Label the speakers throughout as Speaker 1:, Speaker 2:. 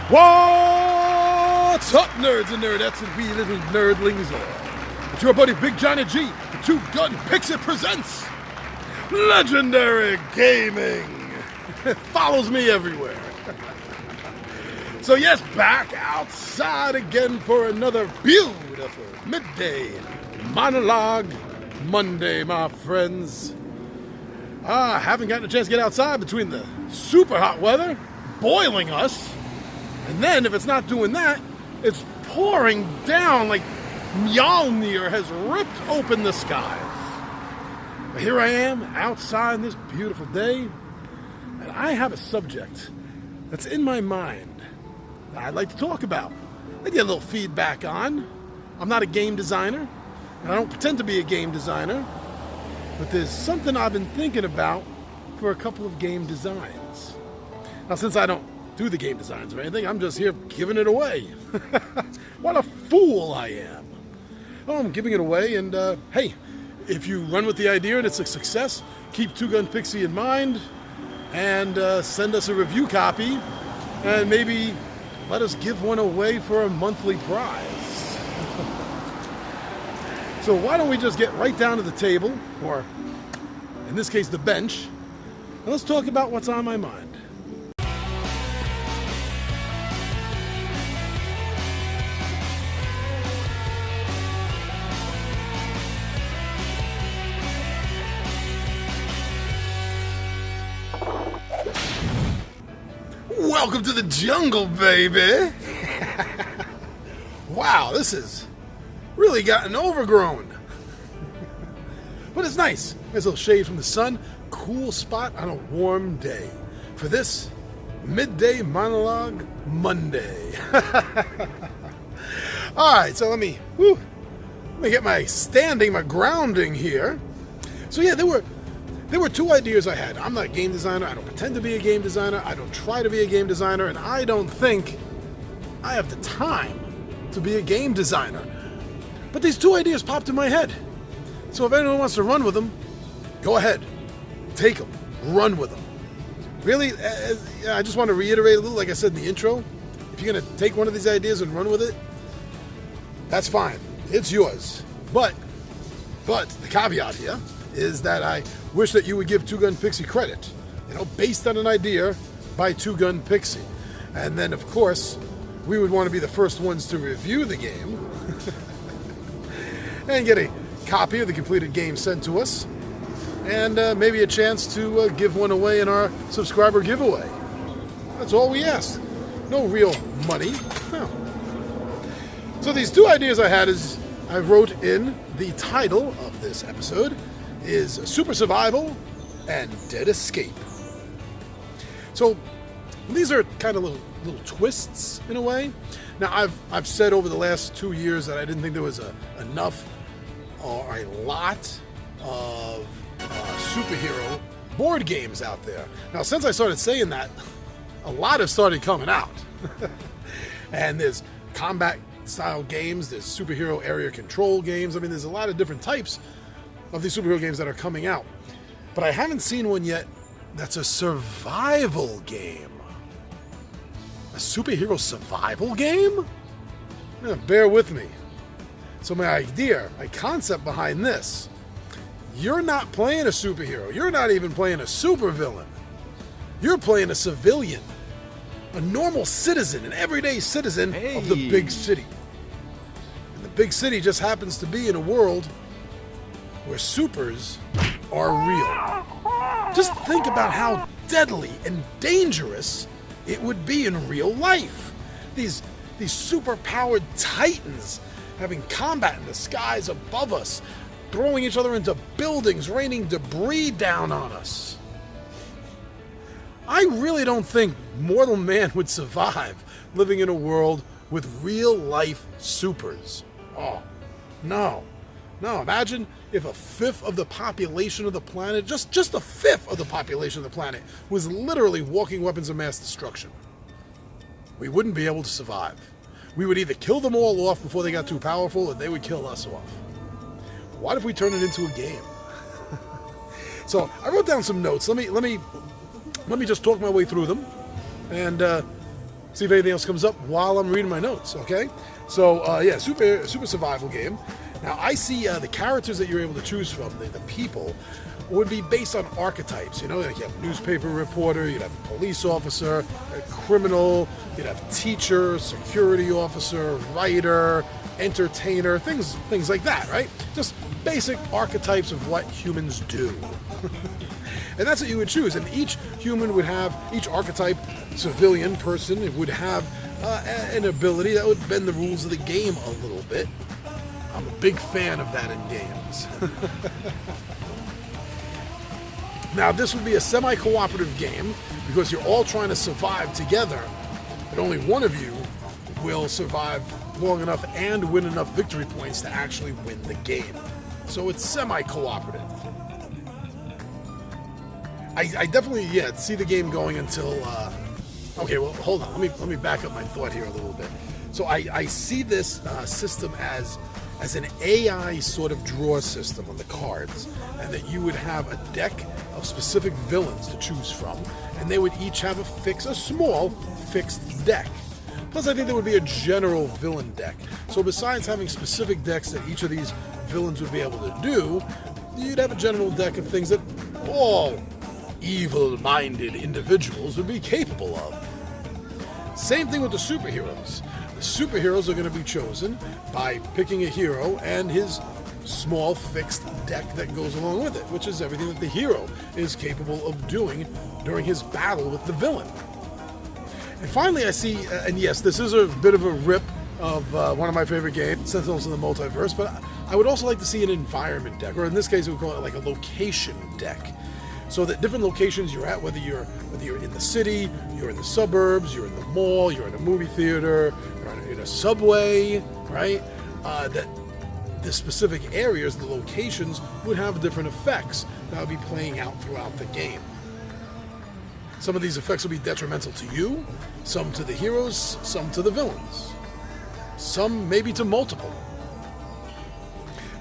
Speaker 1: What's up, nerds and nerdettes and wee little nerdlings all? It's your buddy Big Johnny G, the two-gun Pixie presents Legendary Gaming. It follows me everywhere. So yes, back outside again for another beautiful Midday Monologue Monday, my friends. Haven't gotten a chance to get outside between the super hot weather, boiling us, and then if it's not doing that, it's pouring down like Mjolnir has ripped open the skies. But here I am, outside on this beautiful day, and I have a subject that's in my mind that I'd like to talk about. I get a little feedback on. I'm not a game designer, and I don't pretend to be a game designer, but there's something I've been thinking about for a couple of game designs. Now, since I don't do the game designs or anything, I'm just here giving it away. What a fool I am. Oh, I'm giving it away, and hey, if you run with the idea and it's a success, keep Two Gun Pixie in mind, and send us a review copy, and maybe let us give one away for a monthly prize. So why don't we just get right down to the table, or in this case the bench, and let's talk about what's on my mind. Welcome to the jungle, baby. Wow, this has really gotten overgrown. But it's nice. There's a little shade from the sun. Cool spot on a warm day. For this Midday Monologue Monday. Alright, so let me get my grounding here. So yeah, there were two ideas I had. I'm not a game designer. I don't pretend to be a game designer. I don't try to be a game designer. And I don't think I have the time to be a game designer. But these two ideas popped in my head. So if anyone wants to run with them, go ahead. Take them. Run with them. Really, I just want to reiterate a little, like I said in the intro. If you're going to take one of these ideas and run with it, that's fine. It's yours. But the caveat here is that I wish that you would give Two Gun Pixie credit, based on an idea by Two Gun Pixie. And then, of course, we would want to be the first ones to review the game and get a copy of the completed game sent to us, and maybe a chance to give one away in our subscriber giveaway. That's all we ask. No real money. No. So these two ideas I had is I wrote in the title of this episode is Super Survival and Dead Escape. So these are kind of little twists in a way. Now I've said over the last 2 years that I didn't think there was enough or a lot of superhero board games out there. Now since I started saying that, a lot have started coming out. And there's combat style games, there's superhero area control games. I mean, there's a lot of different types of these superhero games that are coming out. But I haven't seen one yet that's a survival game. A superhero survival game? Yeah, bear with me. So my concept behind this, you're not playing a superhero. You're not even playing a supervillain. You're playing a civilian, a normal citizen, an everyday citizen of the big city. And the big city just happens to be in a world where supers are real. Just think about how deadly and dangerous it would be in real life. These super-powered titans having combat in the skies above us, throwing each other into buildings, raining debris down on us. I really don't think mortal man would survive living in a world with real-life supers. Oh, no. No, imagine if a fifth of the population of the planet, just a fifth of the population of the planet, was literally walking weapons of mass destruction. We wouldn't be able to survive. We would either kill them all off before they got too powerful, or they would kill us off. What if we turned it into a game? So I wrote down some notes. Let me just talk my way through them, and see if anything else comes up while I'm reading my notes, okay? So, yeah, super survival game. Now, I see the characters that you're able to choose from, the people, would be based on archetypes. You know, like you have newspaper reporter, you'd have police officer, a criminal, you'd have teacher, security officer, writer, entertainer, things like that, right? Just basic archetypes of what humans do. And that's what you would choose. And each human would have, each archetype, civilian person, would have an ability that would bend the rules of the game a little bit. I'm a big fan of that in games. Now, this would be a semi-cooperative game because you're all trying to survive together, but only one of you will survive long enough and win enough victory points to actually win the game. So it's semi-cooperative. I definitely, see the game going until, okay, well, hold on. Let me back up my thought here a little bit. So I see this system as an AI sort of draw system on the cards, and that you would have a deck of specific villains to choose from, and they would each have a small fixed deck. Plus, I think there would be a general villain deck. So besides having specific decks that each of these villains would be able to do, you'd have a general deck of things that all evil-minded individuals would be capable of. Same thing with the superheroes. The superheroes are going to be chosen by picking a hero and his small fixed deck that goes along with it, which is everything that the hero is capable of doing during his battle with the villain. And finally, I see, and yes, this is a bit of a rip of one of my favorite games, Sentinels in the Multiverse, but I would also like to see an environment deck, or in this case, we would call it like a location deck. So that different locations you're at, whether you're in the city, you're in the suburbs, you're in the mall, you're in a movie theater, you're in a subway, right? That the specific areas, the locations, would have different effects that would be playing out throughout the game. Some of these effects will be detrimental to you, some to the heroes, some to the villains, some maybe to multiple.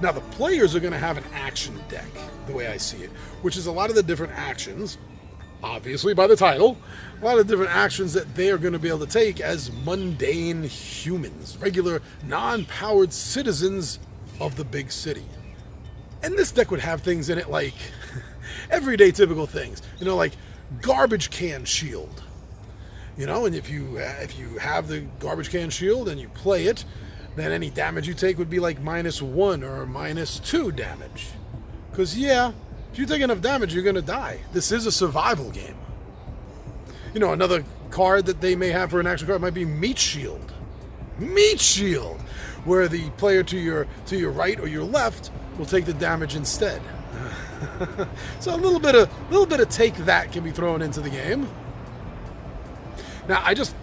Speaker 1: Now, the players are going to have an action deck, the way I see it, which is a lot of the different actions, obviously by the title, a lot of different actions that they are going to be able to take as mundane humans, regular, non-powered citizens of the big city. And this deck would have things in it like everyday typical things, like garbage can shield. And if you have the garbage can shield and you play it, then any damage you take would be like -1 or -2 damage. Because, if you take enough damage, you're going to die. This is a survival game. Another card that they may have for an action card might be Meat Shield. Meat Shield! Where the player to your right or your left will take the damage instead. So a little bit of take that can be thrown into the game. Now, I just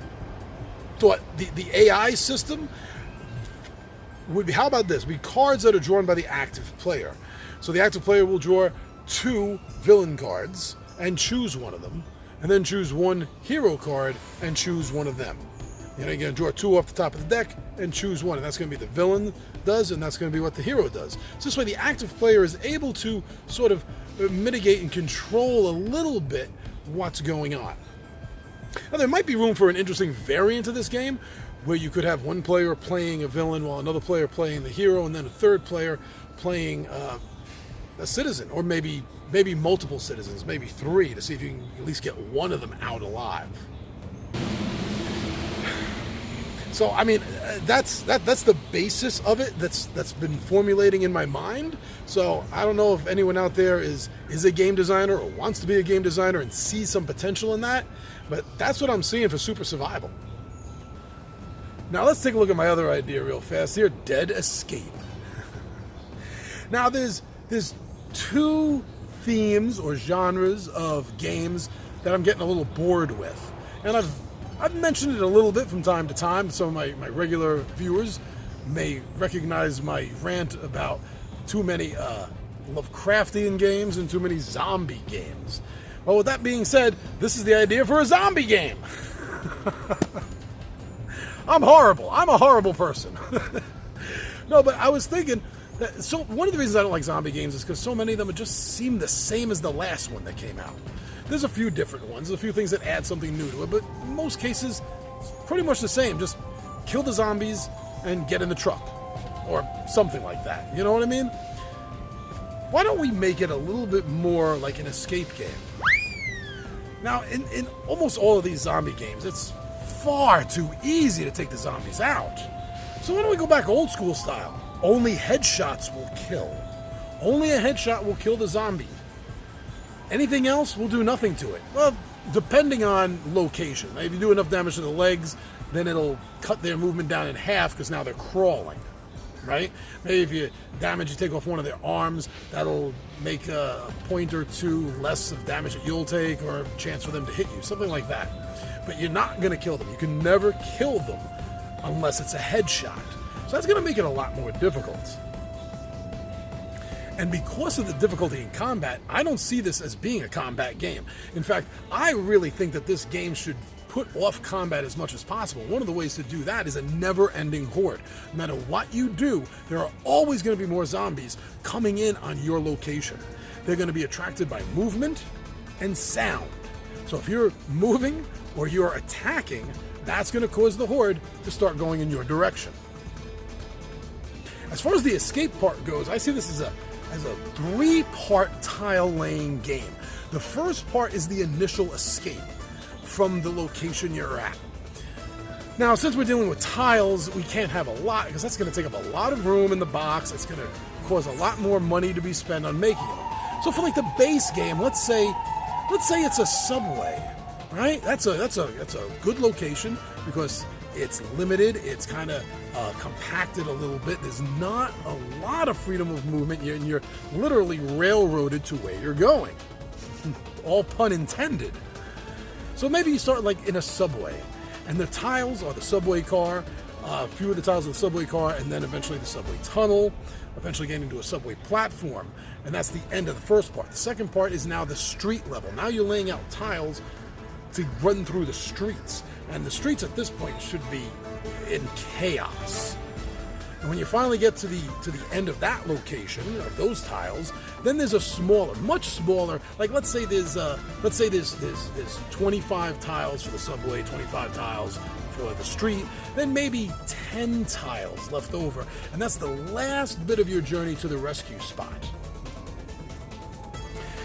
Speaker 1: thought the AI system would be, how about this? Be cards that are drawn by the active player. So the active player will draw 2 villain cards and choose one of them, and then choose 1 hero card and choose one of them. You're going to draw 2 off the top of the deck and choose one, and that's going to be the villain does, and that's going to be what the hero does. So this way the active player is able to sort of mitigate and control a little bit what's going on. Now, there might be room for an interesting variant of this game, where you could have one player playing a villain while another player playing the hero, and then a third player playing a citizen, or maybe multiple citizens, maybe 3, to see if you can at least get one of them out alive. So, I mean, that's the basis of it that's been formulating in my mind. So I don't know if anyone out there is a game designer or wants to be a game designer and sees some potential in that, but that's what I'm seeing for Super Survival. Now let's take a look at my other idea real fast here, Dead Escape. Now there's 2 themes or genres of games that I'm getting a little bored with. And I've mentioned it a little bit from time to time. Some of my regular viewers may recognize my rant about too many Lovecraftian games and too many zombie games. Well, with that being said, this is the idea for a zombie game. I'm horrible. I'm a horrible person. No, but I was thinking, so one of the reasons I don't like zombie games is because so many of them just seem the same as the last one that came out. There's a few different ones, a few things that add something new to it, but in most cases, It's pretty much the same. Just kill the zombies and get in the truck. Or something like that. You know what I mean? Why don't we make it a little bit more like an escape game? Now, in almost all of these zombie games, it's far too easy to take the zombies out. So why don't we go back old school style? Only headshots will kill. Only a headshot will kill the zombie. Anything else will do nothing to it. Well, depending on location. If you do enough damage to the legs, then it'll cut their movement down in half because now they're crawling. Right? Maybe if you take off one of their arms, that'll make a point or two less of damage that you'll take or a chance for them to hit you, something like that. But you're not going to kill them. You can never kill them unless it's a headshot. So that's going to make it a lot more difficult. And because of the difficulty in combat, I don't see this as being a combat game. In fact, I really think that this game should put off combat as much as possible. One of the ways to do that is a never-ending horde. No matter what you do, there are always going to be more zombies coming in on your location. They're going to be attracted by movement and sound. So if you're moving or you're attacking, that's going to cause the horde to start going in your direction. As far as the escape part goes, I see this as a 3-part tile laying game. The first part is the initial escape from the location you're at. Now, since we're dealing with tiles, we can't have a lot because that's going to take up a lot of room in the box. It's going to cause a lot more money to be spent on making them. So for like the base game, let's say it's a subway, right? That's a good location because it's limited. It's kind of compacted a little bit. There's not a lot of freedom of movement. You're literally railroaded to where you're going. All pun intended. So maybe you start like in a subway, and the tiles are the subway car, a few of the tiles of the subway car, and then eventually the subway tunnel, eventually getting to a subway platform, and that's the end of the first part. The second part is now the street level. Now you're laying out tiles to run through the streets, and the streets at this point should be in chaos. And when you finally get to the end of that location, of those tiles, then there's a smaller, much smaller, like let's say there's 25 tiles for the subway, 25 tiles for the street, then maybe 10 tiles left over, and that's the last bit of your journey to the rescue spot.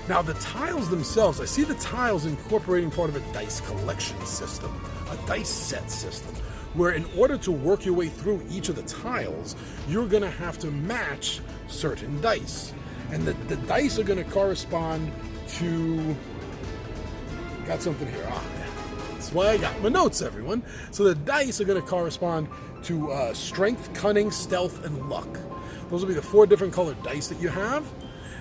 Speaker 1: Now the tiles themselves, I see the tiles incorporating part of a dice collection system, a dice set system, where in order to work your way through each of the tiles, you're going to have to match certain dice. And the dice are going to correspond to... Got something here. That's why I got my notes, everyone. So the dice are going to correspond to strength, cunning, stealth, and luck. Those will be the 4 different colored dice that you have.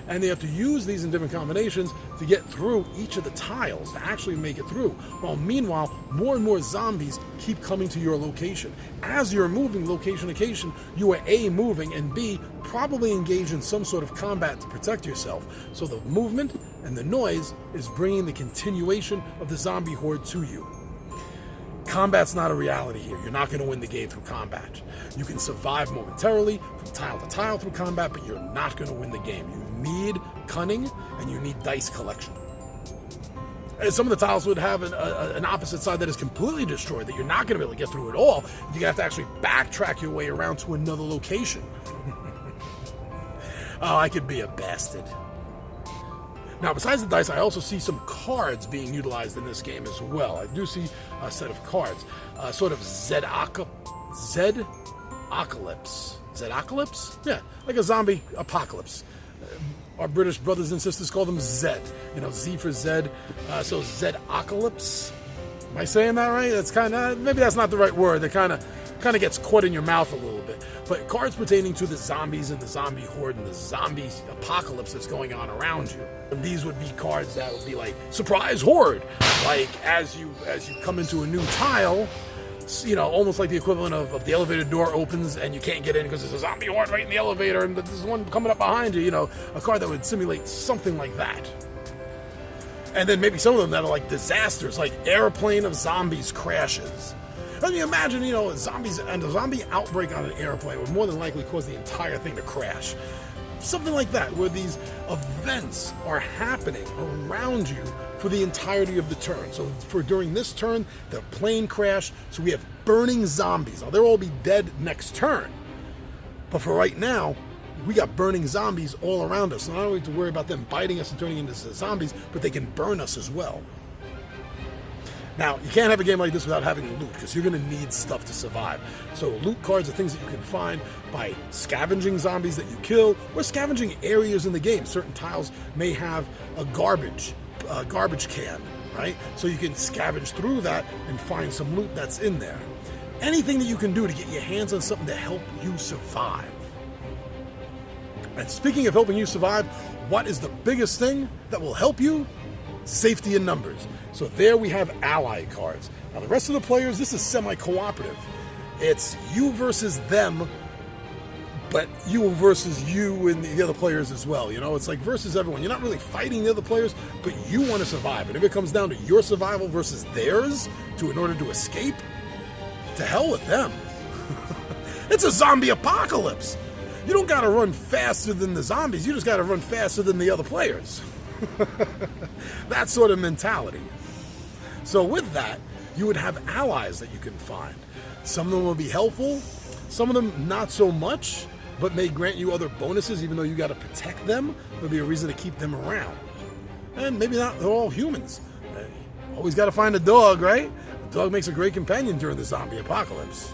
Speaker 1: And they have to use these in different combinations to get through each of the tiles, to actually make it through. While meanwhile, more and more zombies keep coming to your location. As you're moving location to location, you are A, moving, and B, probably engaged in some sort of combat to protect yourself. So the movement and the noise is bringing the continuation of the zombie horde to you. Combat's not a reality here. You're not going to win the game through combat. You can survive momentarily from tile to tile through combat, but you're not going to win the game. You need cunning and you need dice collection. And some of the tiles would have an opposite side that is completely destroyed, that you're not going to be able to get through at all. You're going to have to actually backtrack your way around to another location. Oh, I could be a bastard. Now, besides the dice, I also see some cards being utilized in this game as well. I do see a set of cards, sort of Z-apocalypse. Z-apocalypse? Yeah, like a zombie apocalypse. Our British brothers and sisters call them Z. You know, Z for Zed. So Z-apocalypse. Am I saying that right? That's kind of, maybe that's not the right word. That kind of gets caught in your mouth a little bit. But cards pertaining to the zombies and the zombie horde and the zombie apocalypse that's going on around you. And these would be cards that would be like, surprise horde! Like, as you come into a new tile, you know, almost like the equivalent of the elevator door opens and you can't get in because there's a zombie horde right in the elevator and there's one coming up behind you, you know, a card that would simulate something like that. And then maybe some of them that are like disasters, like airplane of zombies crashes. Can you imagine, you know, zombies and a zombie outbreak on an airplane would more than likely cause the entire thing to crash. Something like that, where these events are happening around you for the entirety of the turn. So for during this turn, the plane crashed, so we have burning zombies. Now, they'll all be dead next turn. But for right now, we got burning zombies all around us. So not only have to worry about them biting us and turning into zombies, but they can burn us as well. Now, you can't have a game like this without having loot, because you're going to need stuff to survive. So loot cards are things that you can find by scavenging zombies that you kill, or scavenging areas in the game. Certain tiles may have a garbage can, right? So you can scavenge through that and find some loot that's in there. Anything that you can do to get your hands on something to help you survive. And speaking of helping you survive, what is the biggest thing that will help you? Safety in numbers. So there we have ally cards. Now the rest of the players, this is semi-cooperative. It's you versus them, but you versus you and the other players as well. You know, it's like versus everyone. You're not really fighting the other players, but you want to survive. And if it comes down to your survival versus theirs in order to escape, to hell with them. It's a zombie apocalypse. You don't got to run faster than the zombies. You just got to run faster than the other players. That sort of mentality. So with that, you would have allies that you can find. Some of them will be helpful, some of them not so much, but may grant you other bonuses even though you got to protect them. There'll be a reason to keep them around. And maybe not, they're all humans. Always got to find a dog, right? A dog makes a great companion during the zombie apocalypse.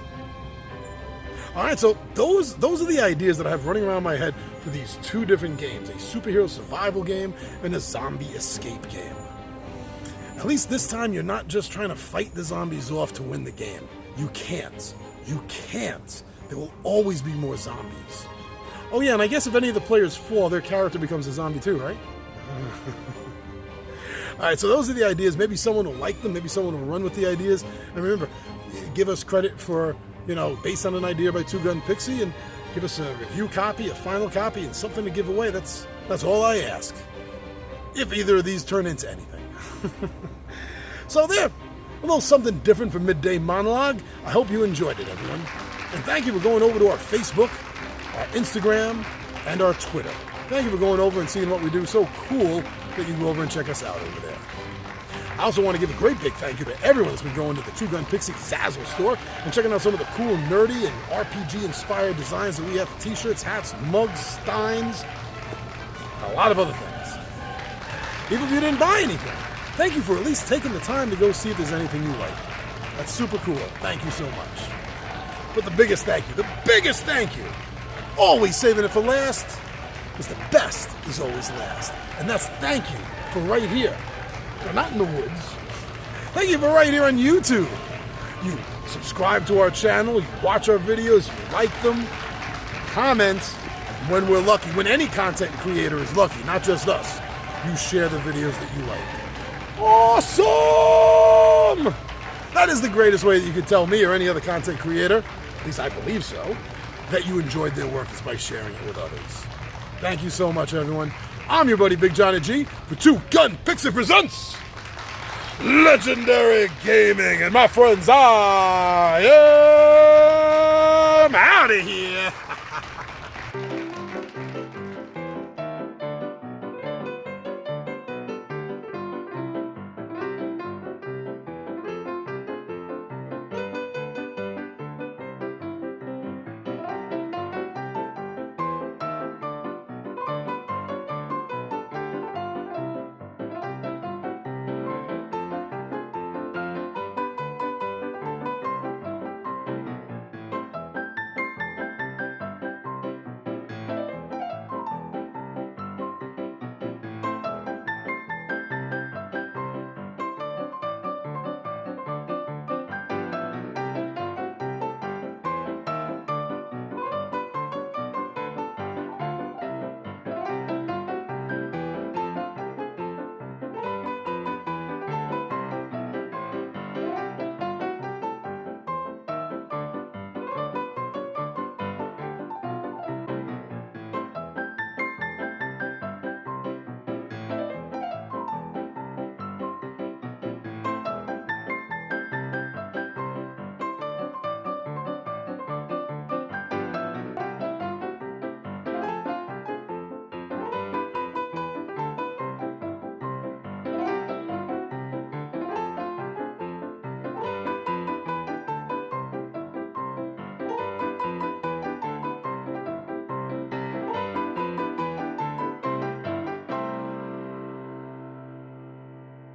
Speaker 1: All right, so those are the ideas that I have running around my head for these two different games, a superhero survival game and a zombie escape game. At least this time you're not just trying to fight the zombies off to win the game. You can't. You can't. There will always be more zombies. Oh yeah, and I guess if any of the players fall, their character becomes a zombie too, right? All right, so those are the ideas. Maybe someone will like them, maybe someone will run with the ideas. And remember, give us credit for, based on an idea by Two Gun Pixie, and give us a review copy, a final copy, and something to give away. That's all I ask. If either of these turn into anything. So there, a little something different from Midday Monologue. I hope you enjoyed it, everyone. And thank you for going over to our Facebook, our Instagram, and our Twitter. Thank you for going over and seeing what we do. So cool that you can go over and check us out over there. I also want to give a great big thank you to everyone that's been going to the Two Gun Pixie Zazzle store and checking out some of the cool, nerdy, and RPG-inspired designs that we have: t-shirts, hats, mugs, steins, and a lot of other things. Even if you didn't buy anything, thank you for at least taking the time to go see if there's anything you like. That's super cool. Thank you so much. But the biggest thank you, always saving it for last, is the best is always last. And that's thank you for right here. Now, not in the woods. Thank you for right here on YouTube. You subscribe to our channel, you watch our videos, you like them, comment, and when we're lucky, when any content creator is lucky, not just us, you share the videos that you like. Awesome! That is the greatest way that you can tell me or any other content creator, at least I believe so, that you enjoyed their work is by sharing it with others. Thank you so much, everyone. I'm your buddy Big Johnny G for Two Gun Pixie Presents Legendary Gaming. And my friends, I am out of here.